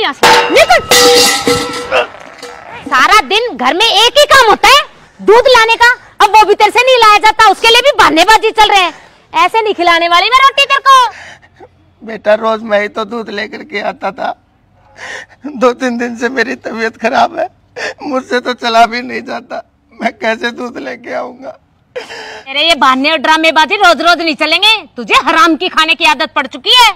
यहाँ से, निकल। सारा दिन घर में एक ही काम होता है, दूध लाने का। अब वो भी तेरे से नहीं लाया जाता, उसके लिए भी बहानेबाजी चल रहे हैं। ऐसे नहीं खिलाने वाली मैं रोटी तेरे को। बेटा रोज मैं ही तो दूध लेकर के आता था। 2-3 दिन से मेरी तबीयत खराब है, मुझसे तो चला भी नहीं जाता, मैं कैसे दूध लेके आऊंगा। तेरे ये बहाने और ड्रामेबाजी रोज रोज नहीं चलेंगे, तुझे हराम की खाने की आदत पड़ चुकी है।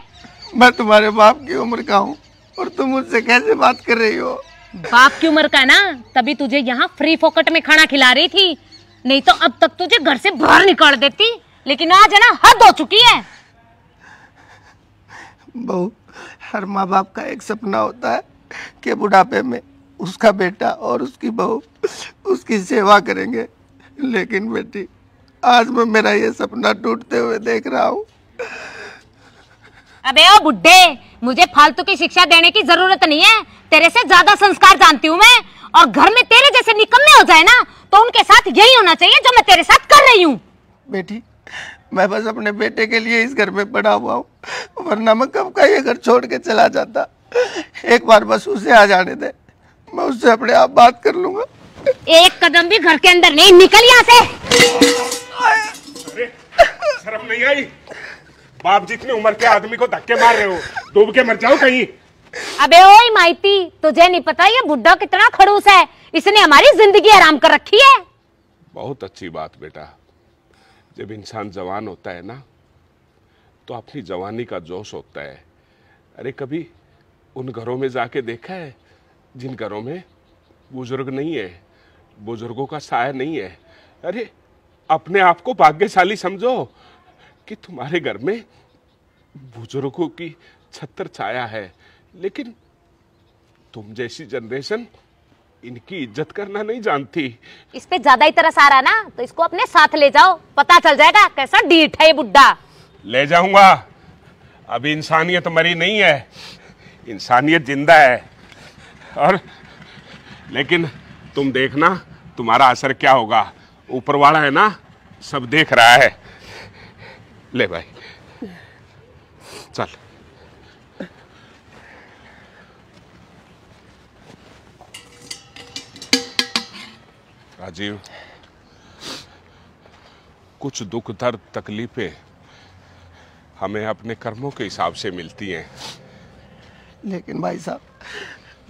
मैं तुम्हारे बाप की उम्र का हूँ और तुम मुझसे कैसे बात कर रही हो। बाप की उम्र का ना, तभी तुझे यहाँ फ्री फोकट में खाना खिला रही थी, नहीं तो अब तक तुझे घर से बाहर निकाल देती। लेकिन आज है ना, हद हो चुकी है। बहू, हर माँ बाप का एक सपना होता है कि बुढ़ापे में उसका बेटा और उसकी बहू उसकी सेवा करेंगे, लेकिन बेटी आज मैं मेरा ये सपना टूटते हुए देख रहा हूँ। अबे ओ बुड्ढे, मुझे फालतू की शिक्षा देने की जरूरत नहीं है, तेरे से ज्यादा संस्कार जानती हूँ मैं। और घर में तेरे जैसे निकम्मे हो जाए ना, तो उनके साथ यही होना चाहिए जो मैं तेरे साथ कर रही हूँ। बेटी, मैं बस अपने बेटे के लिए इस घर में पड़ा हुआ हूँ, वरना मैं कब का ये घर छोड़ के चला जाता। एक बार बस उसे आ जाने दे, मैं उससे अपने आप बात कर लूंगा। एक कदम भी घर के अंदर नहीं, निकल यहाँ से। अरे शर्म नहीं आई? बाप जितनी उम्र के आदमी को धक्के मार रहे हो, डूब के मर जाओ कहीं। अबे ओए माइती, तुझे नहीं पता ये बुड्ढा कितना खड़ूस है, इसने हमारी जिंदगी आराम कर रखी है। बहुत अच्छी बात बेटा, जब इंसान जवान होता है ना, तो अपनी जवानी का जोश होता है। अरे कभी उन घरों में जाके देखा है जिन घरों में बुजुर्ग नहीं है, बुजुर्गों का साया नहीं है? अरे अपने आप को भाग्यशाली समझो कि तुम्हारे घर में बुजुर्गों की छत्र छाया है, लेकिन तुम जैसी जनरेशन इनकी इज्जत करना नहीं जानती। इस पे ज्यादा ही तरस आ रहा ना, तो इसको अपने साथ ले जाओ, पता चल जाएगा कैसा डीठ है ये बुड्ढा। ले जाऊंगा, अभी इंसानियत मरी नहीं है, इंसानियत जिंदा है। और लेकिन तुम देखना तुम्हारा असर क्या होगा, ऊपर वाला है ना, सब देख रहा है। ले भाई चल। राजीव, कुछ दुख दर्द तकलीफें हमें अपने कर्मों के हिसाब से मिलती हैं। लेकिन भाई साहब,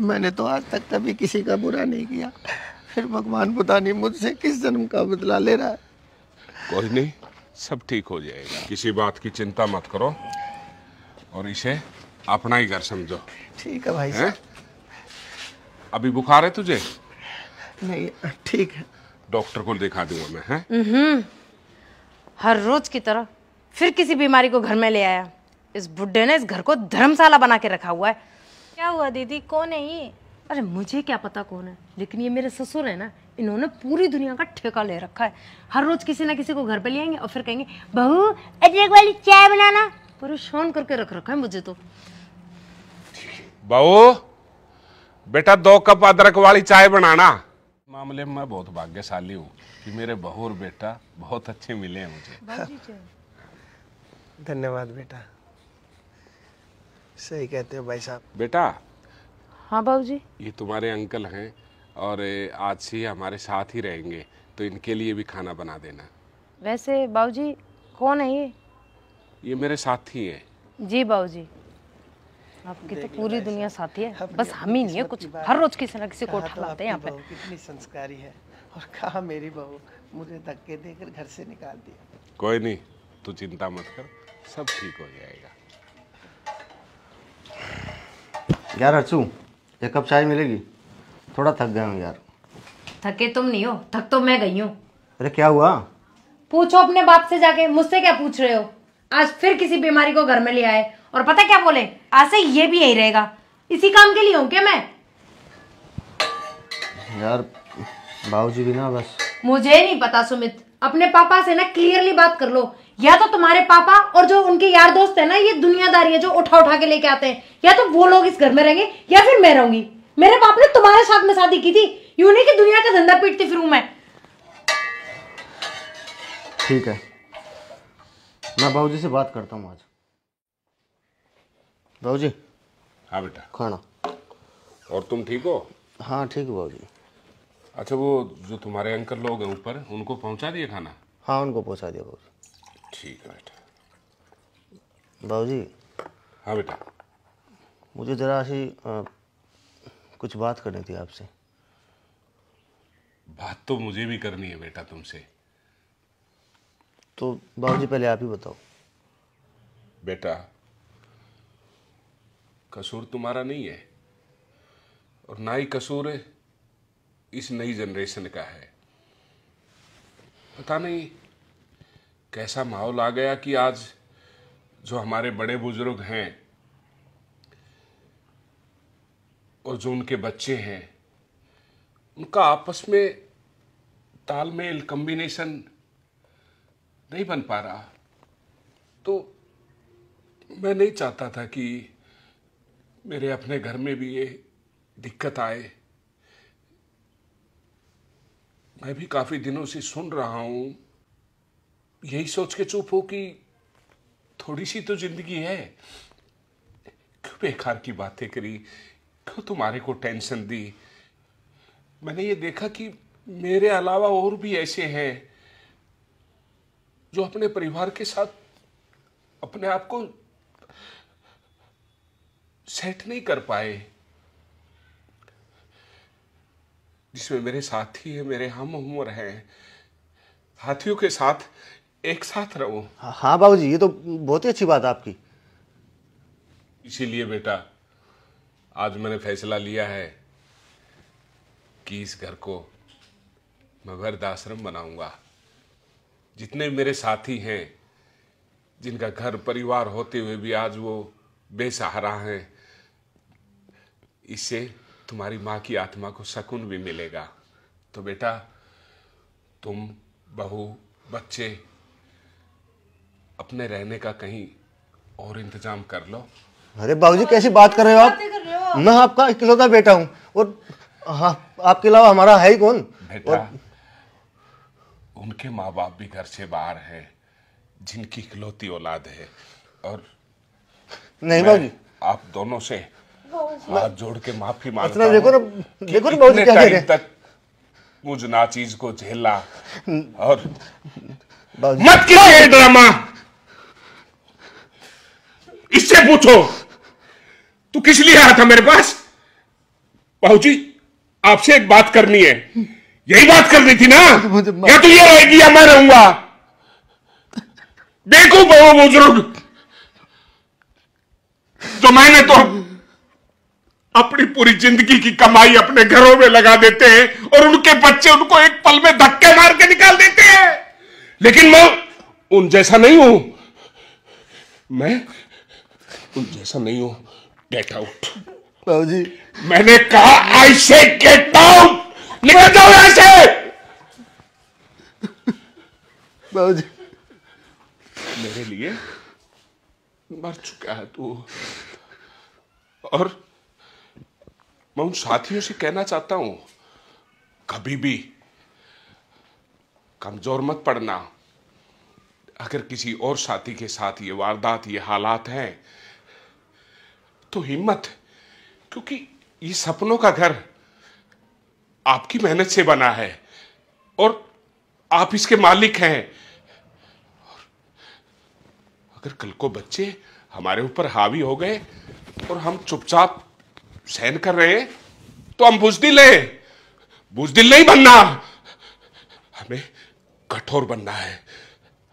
मैंने तो आज तक कभी किसी का बुरा नहीं किया, फिर भगवान पता नहीं मुझसे किस जन्म का बदला ले रहा है। कोई नहीं, सब ठीक हो जाएगा, किसी बात की चिंता मत करो और इसे अपना ही घर समझो। ठीक है भाई साहब। अभी बुखार है तुझे? नहीं, ठीक है। डॉक्टर को दिखा दूंगा मैं। हैं? हर रोज की तरह फिर किसी बीमारी को घर में ले आया। इस बुड्ढे ने इस घर को धर्मशाला बना के रखा हुआ है। क्या हुआ दीदी, कौन है ये? अरे मुझे क्या पता कौन है, लेकिन ये मेरे ससुर है ना, इन्होंने पूरी दुनिया का ठेका ले रखा है। हर रोज किसी ना किसी को घर पे ले आएंगे और फिर कहेंगे बहू अदरक वाली चाय बनाना। परेशान करके रख रखा है मुझे तो। बहू बेटा 2 कप अदरक वाली चाय बनाना। मामले में मैं बहुत भाग्यशाली हूँ कि मेरे बहू और बेटा बहुत अच्छे मिले हैं मुझे। धन्यवाद बेटा, सही कहते हो भाई साहब। बेटा। हाँ बाबूजी। ये तुम्हारे अंकल हैं और आज से ये हमारे साथ ही रहेंगे, तो इनके लिए भी खाना बना देना। वैसे बाबूजी कौन है ये? ये मेरे साथी हैं। जी बाबूजी, आपकी तो पूरी दुनिया साथी है, बस हम ही नहीं है कुछ। हर रोज किसी ना किसी को उठा लाते हैं यहाँ पे। कितनी संस्कारी है, और कहा मेरी बहू मुझे धक्के देकर घर से निकाल दिया। कोई नहीं, तू चिंता मत कर, सब ठीक हो जाएगा। यार अर्चू, 1 कप चाय मिलेगी? थोड़ा थक गया हूँ यार। थके तुम नहीं हो, थक तो मैं गई हूँ। अरे क्या हुआ? पूछो अपने बाप से जाके, मुझसे क्या पूछ रहे हो? आज फिर किसी बीमारी को घर में ले आए और पता क्या बोले, आज से ये भी यही रहेगा। इसी काम के लिए हूँ क्या मैं? यार बाबूजी भी ना बस। मुझे नहीं पता सुमित, अपने पापा से ना क्लियरली बात कर लो। या तो तुम्हारे पापा और जो उनके यार दोस्त है ना, ये दुनियादारी है जो उठा उठा के लेके आते हैं, या तो वो लोग इस घर में रहेंगे या फिर मैं रहूंगी। मेरे बाप ने तुम्हारे साथ में शादी की थी, यूं नहीं कि दुनिया का धंधा पीटती फिरूं मैं। ठीक है, मैं बाबूजी से बात करता हूँ आज। बाबूजी। हाँ बेटा। खाना। और तुम ठीक हो? हाँ ठीक है बाबूजी। अच्छा, वो जो तुम्हारे अंकल लोग हैं ऊपर, उनको पहुंचा दिए खाना? हाँ उनको पहुंचा दिया बाबूजी। ठीक है बेटा। बाबूजी। हाँ बेटा। मुझे ज़रा सी कुछ बात करनी थी आपसे। बात तो मुझे भी करनी है बेटा तुमसे। तो बाबूजी पहले आप ही बताओ। बेटा, कसूर तुम्हारा नहीं है और ना ही कसूर इस नई जनरेशन का है। पता नहीं कैसा माहौल आ गया कि आज जो हमारे बड़े बुजुर्ग हैं और जो उनके बच्चे हैं, उनका आपस में तालमेल, कॉम्बिनेशन नहीं बन पा रहा। तो मैं नहीं चाहता था कि मेरे अपने घर में भी ये दिक्कत आए। मैं भी काफी दिनों से सुन रहा हूं, यही सोच के चुप हो कि थोड़ी सी तो जिंदगी है, क्यों बेकार की बातें करी, क्यों तुम्हारे को टेंशन दी। मैंने ये देखा कि मेरे अलावा और भी ऐसे हैं जो अपने परिवार के साथ अपने आप को सेट नहीं कर पाए, जिसमें मेरे साथी है, मेरे हम उम्र हैं। साथियों के साथ एक साथ रहो। हाँ बाबूजी, ये तो बहुत ही अच्छी बात है आपकी। इसीलिए बेटा आज मैंने फैसला लिया है कि इस घर को मैं वृद्धाश्रम बनाऊंगा। जितने मेरे साथी हैं, जिनका घर परिवार होते हुए भी आज वो बेसहारा हैं, इससे तुम्हारी माँ की आत्मा को सुकून भी मिलेगा। तो बेटा तुम, बहू, बच्चे अपने रहने का कहीं और इंतजाम कर लो। अरे बाबूजी कैसी बात कर रहे हो आप? मैं आपका इकलौता बेटा हूँ और हाँ, आपके अलावा हमारा है ही कौन? बेटा उनके माँ बाप भी घर से बाहर हैं, जिनकी इकलौती औलाद है। और नहीं बाबूजी, आप दोनों से हाथ जोड़ के माफी मांगता मतलब हूं देखो ना कि बाबूजी क्या कह रहे हैं। तक मुझ नाचीज को झेला। और बाबूजी मत कीजिए ड्रामा। इससे पूछो तू किस लिए आया था मेरे पास? बाबूजी आपसे एक बात करनी है। यही बात करनी थी ना? या तो ये रहेगी या मैं रहूंगा। देखो बहु बुजुर्ग, तो मैंने तो अपनी पूरी जिंदगी की कमाई अपने घरों में लगा देते हैं और उनके बच्चे उनको एक पल में धक्के मार के निकाल देते हैं। लेकिन मैं उन जैसा नहीं हूं। मैं उन जैसा नहीं हूं। Get out. बाबूजी, मैंने कहा आई से गेट आउट। निकल जाओ यहां से। बाबूजी मेरे लिए मर चुका है तू। और मैं उन साथियों से कहना चाहता हूं, कभी भी कमजोर मत पड़ना। अगर किसी और साथी के साथ ये वारदात, ये हालात हैं, तो हिम्मत, क्योंकि ये सपनों का घर आपकी मेहनत से बना है और आप इसके मालिक हैं। अगर कल को बच्चे हमारे ऊपर हावी हो गए और हम चुपचाप सहन कर रहे हैं, तो हम बुजदिल हैं। बुजदिल नहीं बनना, हमें कठोर बनना है।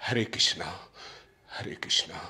हरे कृष्णा, हरे कृष्णा।